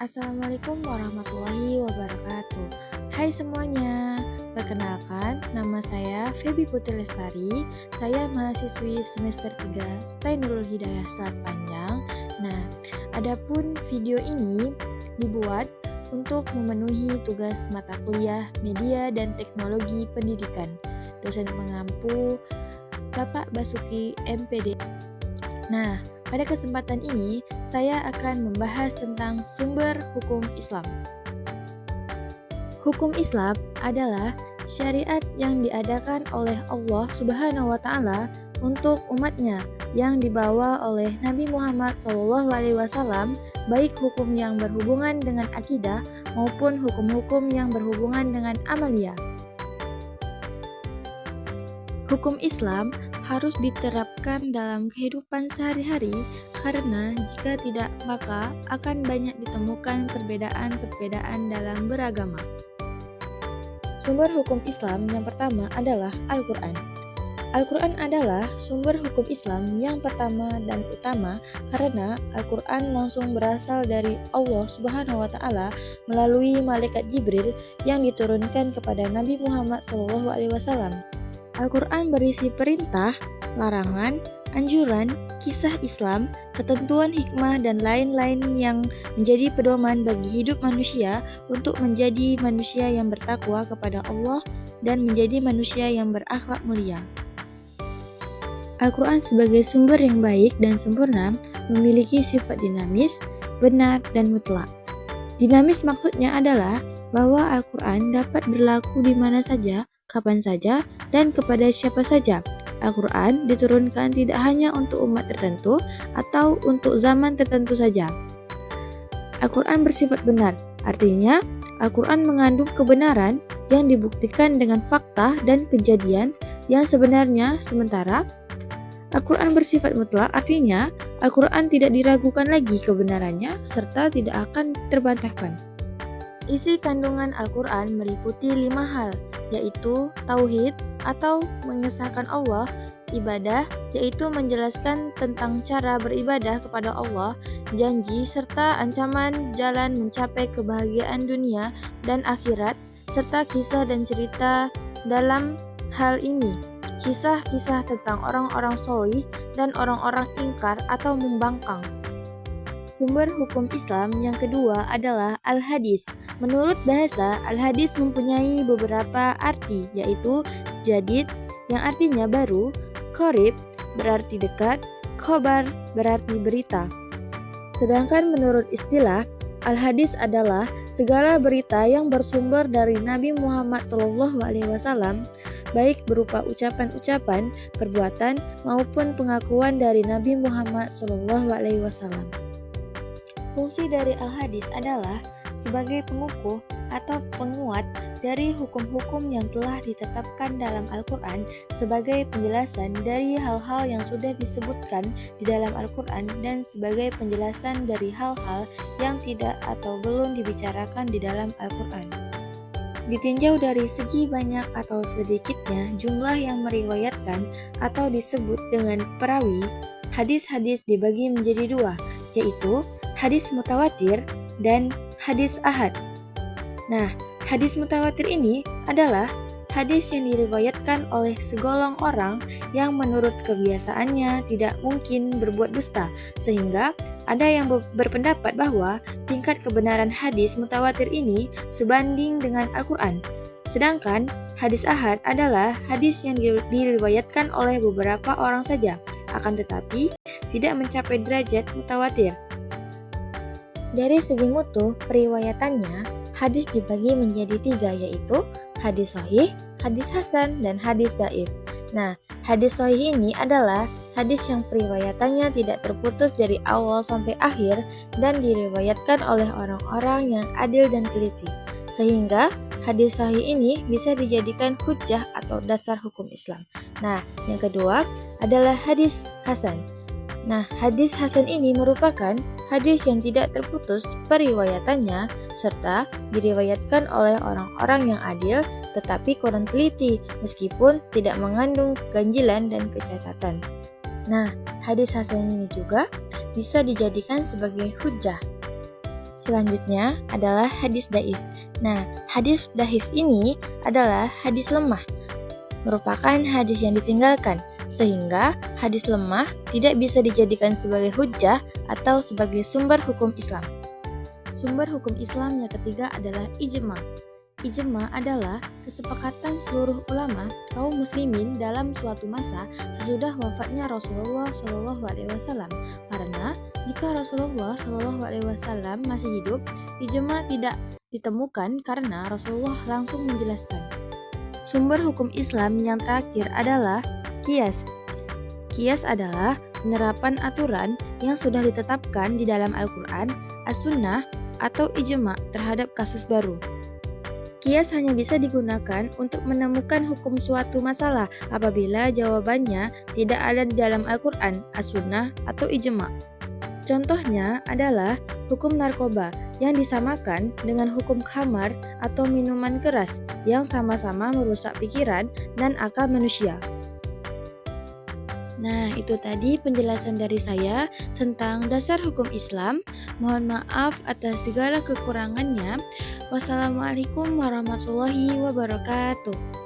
Assalamualaikum warahmatullahi wabarakatuh. Hai semuanya, perkenalkan nama saya Feby Putri Lestari. Saya mahasiswi semester 3 STAI Nurul Hidayah Selat Panjang. Nah, adapun video ini dibuat untuk memenuhi tugas mata kuliah Media dan Teknologi Pendidikan. Dosen pengampu Bapak Basuki MPD. Nah, pada kesempatan ini, saya akan membahas tentang sumber hukum Islam. Hukum Islam adalah syariat yang diadakan oleh Allah Subhanahu wa Ta'ala untuk umatnya yang dibawa oleh Nabi Muhammad SAW, baik hukum yang berhubungan dengan akidah maupun hukum-hukum yang berhubungan dengan amalia. Hukum Islam harus diterapkan dalam kehidupan sehari-hari karena jika tidak maka akan banyak ditemukan perbedaan-perbedaan dalam beragama. Sumber hukum Islam yang pertama adalah Al-Quran. Al-Quran adalah sumber hukum Islam yang pertama dan utama karena Al-Quran langsung berasal dari Allah Subhanahu wa Ta'ala melalui malaikat Jibril yang diturunkan kepada Nabi Muhammad SAW. Al-Quran berisi perintah, larangan, anjuran, kisah Islam, ketentuan hikmah, dan lain-lain yang menjadi pedoman bagi hidup manusia untuk menjadi manusia yang bertakwa kepada Allah dan menjadi manusia yang berakhlak mulia. Al-Quran sebagai sumber yang baik dan sempurna memiliki sifat dinamis, benar, dan mutlak. Dinamis maksudnya adalah bahwa Al-Quran dapat berlaku di mana saja, kapan saja, dan kepada siapa saja. Al-Quran diturunkan tidak hanya untuk umat tertentu atau untuk zaman tertentu saja. Al-Quran bersifat benar, artinya Al-Quran mengandung kebenaran yang dibuktikan dengan fakta dan kejadian yang sebenarnya, sementara Al-Quran bersifat mutlak, artinya Al-Quran tidak diragukan lagi kebenarannya serta tidak akan terbantahkan. Isi kandungan Al-Quran meliputi 5 hal, yaitu tauhid atau mengesahkan Allah, ibadah, yaitu menjelaskan tentang cara beribadah kepada Allah, janji, serta ancaman jalan mencapai kebahagiaan dunia dan akhirat, serta kisah dan cerita dalam hal ini. Kisah-kisah tentang orang-orang solih dan orang-orang ingkar atau membangkang. Sumber hukum Islam yang kedua adalah Al-Hadis. Menurut bahasa, Al-Hadis mempunyai beberapa arti, yaitu jadid yang artinya baru, qorib berarti dekat, khobar berarti berita. Sedangkan menurut istilah, Al-Hadis adalah segala berita yang bersumber dari Nabi Muhammad SAW, baik berupa ucapan-ucapan, perbuatan, maupun pengakuan dari Nabi Muhammad SAW. Fungsi dari Al-Hadis adalah sebagai pengukuh atau penguat dari hukum-hukum yang telah ditetapkan dalam Al-Quran sebagai penjelasan dari hal-hal yang sudah disebutkan di dalam Al-Quran dan sebagai penjelasan dari hal-hal yang tidak atau belum dibicarakan di dalam Al-Quran. Ditinjau dari segi banyak atau sedikitnya jumlah yang meriwayatkan atau disebut dengan perawi, hadis-hadis dibagi menjadi 2, yaitu hadis mutawatir dan hadis ahad. Nah, hadis mutawatir ini adalah hadis yang diriwayatkan oleh segolong orang yang menurut kebiasaannya tidak mungkin berbuat dusta, sehingga ada yang berpendapat bahwa tingkat kebenaran hadis mutawatir ini sebanding dengan Al-Quran. Sedangkan hadis ahad adalah hadis yang diriwayatkan oleh beberapa orang saja, akan tetapi tidak mencapai derajat mutawatir. Dari segi mutu periwayatannya, hadis dibagi menjadi 3, yaitu hadis sahih, hadis hasan, dan hadis dhaif. Nah, hadis sahih ini adalah hadis yang periwayatannya tidak terputus dari awal sampai akhir dan diriwayatkan oleh orang-orang yang adil dan teliti. Sehingga hadis sahih ini bisa dijadikan hujjah atau dasar hukum Islam. Nah, yang kedua adalah hadis hasan. Nah, hadis hasan ini merupakan hadis yang tidak terputus periwayatannya serta diriwayatkan oleh orang-orang yang adil tetapi kurang teliti meskipun tidak mengandung keganjilan dan kecacatan. Nah, hadis hasan ini juga bisa dijadikan sebagai hujjah. Selanjutnya adalah hadis dhaif. Nah, hadis dhaif ini adalah hadis lemah, merupakan hadis yang ditinggalkan, sehingga hadis lemah tidak bisa dijadikan sebagai hujjah atau sebagai sumber hukum Islam. Sumber hukum Islam yang ketiga adalah ijma. Ijma adalah kesepakatan seluruh ulama kaum muslimin dalam suatu masa sesudah wafatnya Rasulullah SAW. Karena jika Rasulullah SAW masih hidup, ijma tidak ditemukan karena Rasulullah langsung menjelaskan. Sumber hukum Islam yang terakhir adalah qiyas. Qiyas adalah penerapan aturan yang sudah ditetapkan di dalam Al-Quran, As-Sunnah, atau ijma terhadap kasus baru. Qiyas hanya bisa digunakan untuk menemukan hukum suatu masalah apabila jawabannya tidak ada di dalam Al-Quran, As-Sunnah, atau ijma. Contohnya adalah hukum narkoba yang disamakan dengan hukum khamar atau minuman keras yang sama-sama merusak pikiran dan akal manusia. Nah, itu tadi penjelasan dari saya tentang dasar hukum Islam. Mohon maaf atas segala kekurangannya. Wassalamualaikum warahmatullahi wabarakatuh.